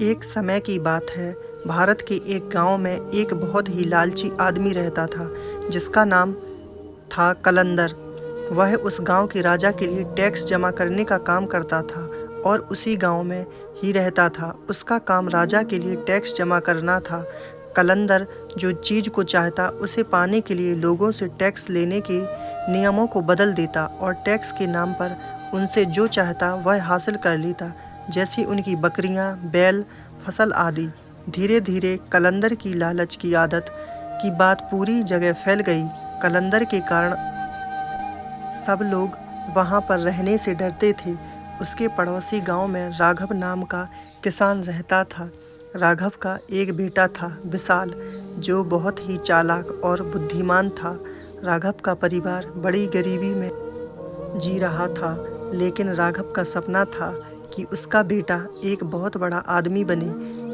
एक समय की बात है। भारत के एक गांव में एक बहुत ही लालची आदमी रहता था, जिसका नाम था कलंदर। वह उस गांव के राजा के लिए टैक्स जमा करने का काम करता था और उसी गांव में ही रहता था। उसका काम राजा के लिए टैक्स जमा करना था। कलंदर जो चीज़ को चाहता उसे पाने के लिए लोगों से टैक्स लेने के नियमों को बदल देता और टैक्स के नाम पर उनसे जो चाहता वह हासिल कर लेता, जैसी उनकी बकरियां, बैल, फसल आदि। धीरे धीरे कलंदर की लालच की आदत की बात पूरी जगह फैल गई। कलंदर के कारण सब लोग वहाँ पर रहने से डरते थे। उसके पड़ोसी गांव में राघव नाम का किसान रहता था। राघव का एक बेटा था, विशाल, जो बहुत ही चालाक और बुद्धिमान था। राघव का परिवार बड़ी गरीबी में जी रहा था, लेकिन राघव का सपना था कि उसका बेटा एक बहुत बड़ा आदमी बने।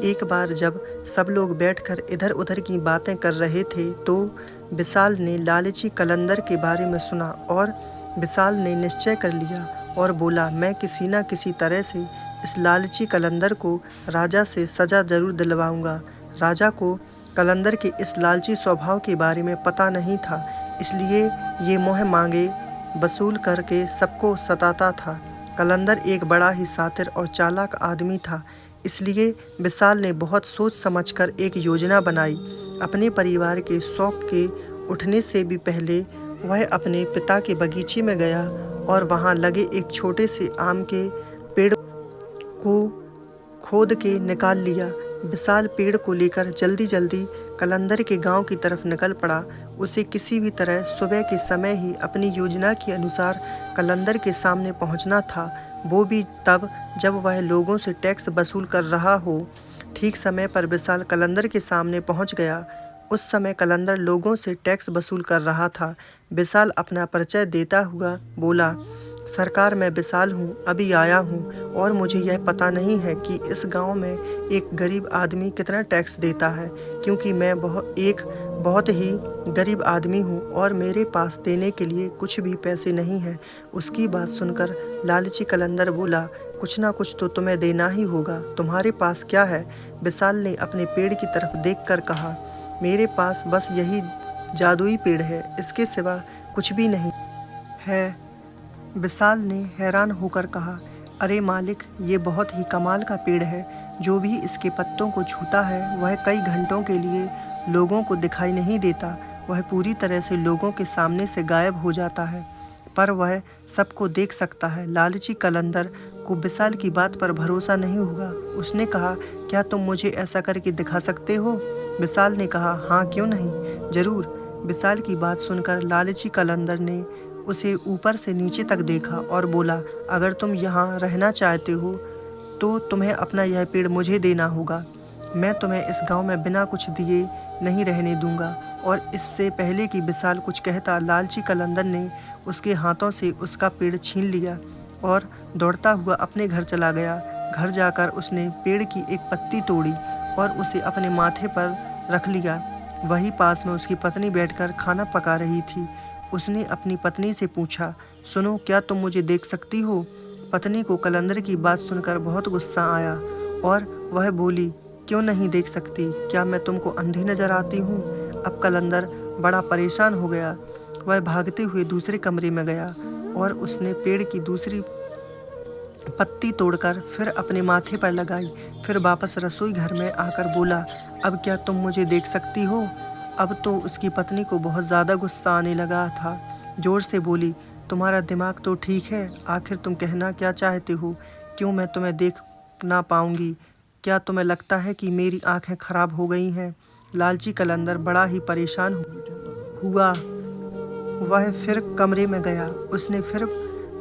एक बार जब सब लोग बैठकर इधर उधर की बातें कर रहे थे, तो विशाल ने लालची कलंदर के बारे में सुना और विशाल ने निश्चय कर लिया और बोला, मैं किसी न किसी तरह से इस लालची कलंदर को राजा से सज़ा ज़रूर दिलवाऊंगा। राजा को कलंदर के इस लालची स्वभाव के बारे में पता नहीं था, इसलिए ये मोह मांगे वसूल करके सबको सताता था। कलंदर एक बड़ा ही शातिर और चालाक आदमी था, इसलिए विशाल ने बहुत सोच समझकर एक योजना बनाई। अपने परिवार के शौक के उठने से भी पहले वह अपने पिता के बगीचे में गया और वहां लगे एक छोटे से आम के पेड़ को खोद के निकाल लिया। विशाल पेड़ को लेकर जल्दी जल्दी कलंदर के गांव की तरफ निकल पड़ा। उसे किसी भी तरह सुबह के समय ही अपनी योजना के अनुसार कलंदर के सामने पहुंचना था, वो भी तब जब वह लोगों से टैक्स वसूल कर रहा हो। ठीक समय पर विशाल कलंदर के सामने पहुंच गया। उस समय कलंदर लोगों से टैक्स वसूल कर रहा था। विशाल अपना परिचय देता हुआ बोला, सरकार, मैं विशाल हूँ, अभी आया हूँ और मुझे यह पता नहीं है कि इस गांव में एक गरीब आदमी कितना टैक्स देता है, क्योंकि मैं बहुत ही गरीब आदमी हूँ और मेरे पास देने के लिए कुछ भी पैसे नहीं हैं। उसकी बात सुनकर लालची कलंदर बोला, कुछ ना कुछ तो तुम्हें देना ही होगा, तुम्हारे पास क्या है? विशाल ने अपने पेड़ की तरफ देखकर कहा, मेरे पास बस यही जादुई पेड़ है, इसके सिवा कुछ भी नहीं है। विशाल ने हैरान होकर कहा, अरे मालिक, ये बहुत ही कमाल का पेड़ है। जो भी इसके पत्तों को छूता है वह कई घंटों के लिए लोगों को दिखाई नहीं देता। वह पूरी तरह से लोगों के सामने से गायब हो जाता है, पर वह सबको देख सकता है। लालची कलंदर को विशाल की बात पर भरोसा नहीं हुआ। उसने कहा, क्या तुम मुझे ऐसा करके दिखा सकते हो? विशाल ने कहा, हाँ, क्यों नहीं, जरूर। विशाल की बात सुनकर लालची कलंदर ने उसे ऊपर से नीचे तक देखा और बोला, अगर तुम यहाँ रहना चाहते हो तो तुम्हें अपना यह पेड़ मुझे देना होगा। मैं तुम्हें इस गांव में बिना कुछ दिए नहीं रहने दूंगा। और इससे पहले कि विशाल कुछ कहता, लालची कलंदर ने उसके हाथों से उसका पेड़ छीन लिया और दौड़ता हुआ अपने घर चला गया। घर जाकर उसने पेड़ की एक पत्ती तोड़ी और उसे अपने माथे पर रख लिया। वहीं पास में उसकी पत्नी बैठकर खाना पका रही थी। उसने अपनी पत्नी से पूछा, सुनो, क्या तुम मुझे देख सकती हो? पत्नी को कलंदर की बात सुनकर बहुत गुस्सा आया और वह बोली, क्यों नहीं देख सकती? क्या मैं तुमको अंधी नजर आती हूँ? अब कलंदर बड़ा परेशान हो गया। वह भागते हुए दूसरे कमरे में गया और उसने पेड़ की दूसरी पत्ती तोड़कर फिर अपने माथे पर लगाई। फिर वापस रसोई घर में आकर बोला, अब क्या तुम मुझे देख सकती हो? अब तो उसकी पत्नी को बहुत ज़्यादा गुस्सा आने लगा था। जोर से बोली, तुम्हारा दिमाग तो ठीक है, आखिर तुम कहना क्या चाहते हो? क्यों मैं तुम्हें देख ना पाऊंगी? क्या तुम्हें लगता है कि मेरी आंखें खराब हो गई हैं? लालची कलंदर बड़ा ही परेशान हुआ। वह फिर कमरे में गया। उसने फिर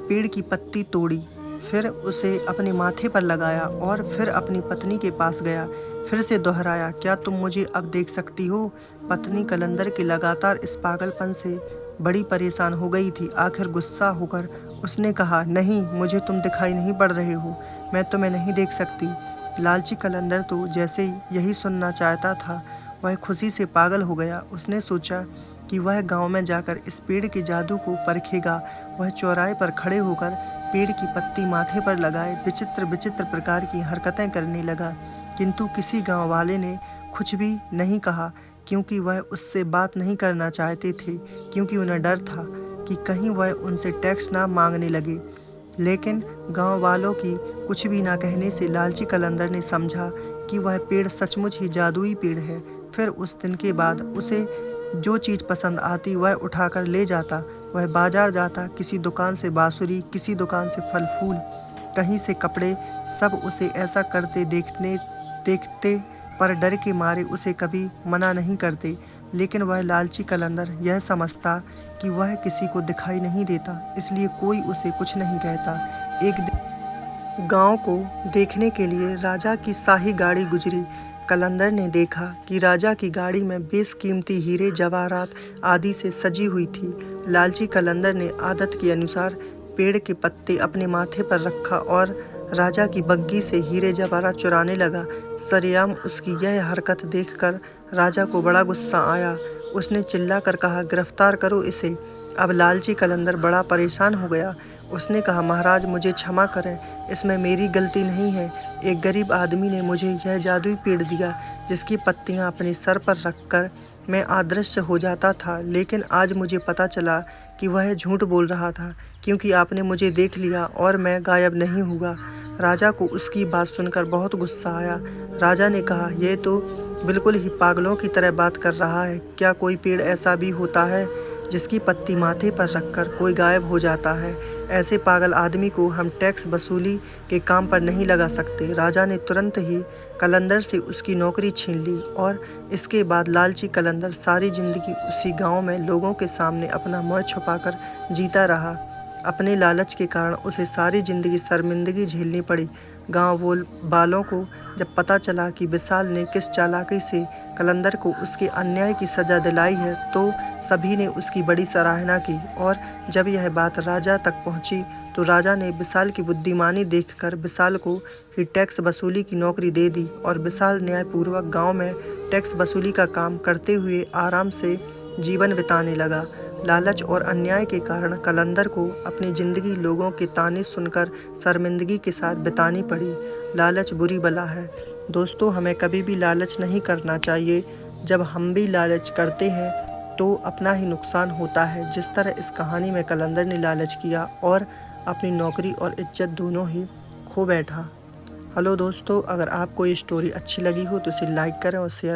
पेड़ की पत्ती तोड़ी, फिर उसे अपने माथे पर लगाया और फिर अपनी पत्नी के पास गया। फिर से दोहराया, क्या तुम मुझे अब देख सकती हो? पत्नी कलंदर के लगातार इस पागलपन से बड़ी परेशान हो गई थी। आखिर गुस्सा होकर उसने कहा, नहीं, मुझे तुम दिखाई नहीं पड़ रहे हो, मैं तुम्हें नहीं देख सकती। लालची कलंदर तो जैसे यही सुनना चाहता था, वह खुशी से पागल हो गया। उसने सोचा कि वह गांव में जाकर इस पेड़ के जादू को परखेगा। वह चौराहे पर खड़े होकर पेड़ की पत्ती माथे पर लगाए विचित्र विचित्र प्रकार की हरकतें करने लगा, किंतु किसी गांव वाले ने कुछ भी नहीं कहा, क्योंकि वह उससे बात नहीं करना चाहते थे, क्योंकि उन्हें डर था कि कहीं वह उनसे टैक्स ना मांगने लगे। लेकिन गांव वालों की कुछ भी ना कहने से लालची कलंदर ने समझा कि वह पेड़ सचमुच ही जादुई पेड़ है। फिर उस दिन के बाद उसे जो चीज़ पसंद आती वह उठाकर ले जाता। वह बाजार जाता, किसी दुकान से बांसुरी, किसी दुकान से फल फूल, कहीं से कपड़े, सब उसे ऐसा करते देखते पर डर के मारे उसे कभी मना नहीं करते। लेकिन वह लालची कलंदर यह समझता कि वह किसी को दिखाई नहीं देता, इसलिए कोई उसे कुछ नहीं कहता। एक दिन गांव को देखने के लिए राजा की शाही गाड़ी गुजरी। कलंदर ने देखा कि राजा की गाड़ी में बेशकीमती हीरे जवाहरात आदि से सजी हुई थी। लालची कलंदर ने आदत के अनुसार पेड़ के पत्ते अपने माथे पर रखा और राजा की बग्घी से हीरे जवाहरात चुराने लगा। सरेआम उसकी यह हरकत देखकर राजा को बड़ा गुस्सा आया। उसने चिल्लाकर कहा, गिरफ्तार करो इसे। अब लालची कलंदर बड़ा परेशान हो गया। उसने कहा, महाराज मुझे क्षमा करें, इसमें मेरी गलती नहीं है। एक गरीब आदमी ने मुझे यह जादुई पेड़ दिया जिसकी पत्तियां अपने सर पर रखकर मैं अदृश्य हो जाता था, लेकिन आज मुझे पता चला कि वह झूठ बोल रहा था, क्योंकि आपने मुझे देख लिया और मैं गायब नहीं हुआ। राजा को उसकी बात सुनकर बहुत गुस्सा आया। राजा ने कहा, यह तो बिल्कुल ही पागलों की तरह बात कर रहा है। क्या कोई पेड़ ऐसा भी होता है जिसकी पत्ती माथे पर रखकर कोई गायब हो जाता है? ऐसे पागल आदमी को हम टैक्स वसूली के काम पर नहीं लगा सकते। राजा ने तुरंत ही कलंदर से उसकी नौकरी छीन ली और इसके बाद लालची कलंदर सारी जिंदगी उसी गांव में लोगों के सामने अपना मुँह छुपाकर जीता रहा। अपने लालच के कारण उसे सारी जिंदगी शर्मिंदगी झेलनी पड़ी। गांव वालों को जब पता चला कि विशाल ने किस चालाकी से कलंदर को उसके अन्याय की सज़ा दिलाई है, तो सभी ने उसकी बड़ी सराहना की। और जब यह बात राजा तक पहुंची तो राजा ने विशाल की बुद्धिमानी देखकर विशाल को ही टैक्स वसूली की नौकरी दे दी और विशाल न्यायपूर्वक गांव में टैक्स वसूली का काम करते हुए आराम से जीवन बिताने लगा। लालच और अन्याय के कारण कलंदर को अपनी जिंदगी लोगों के ताने सुनकर शर्मिंदगी के साथ बितानी पड़ी। लालच बुरी बला है। दोस्तों, हमें कभी भी लालच नहीं करना चाहिए। जब हम भी लालच करते हैं तो अपना ही नुकसान होता है, जिस तरह इस कहानी में कलंदर ने लालच किया और अपनी नौकरी और इज्जत दोनों ही खो बैठा। हेलो दोस्तों, अगर आपको ये स्टोरी अच्छी लगी हो तो इसे लाइक करें और शेयर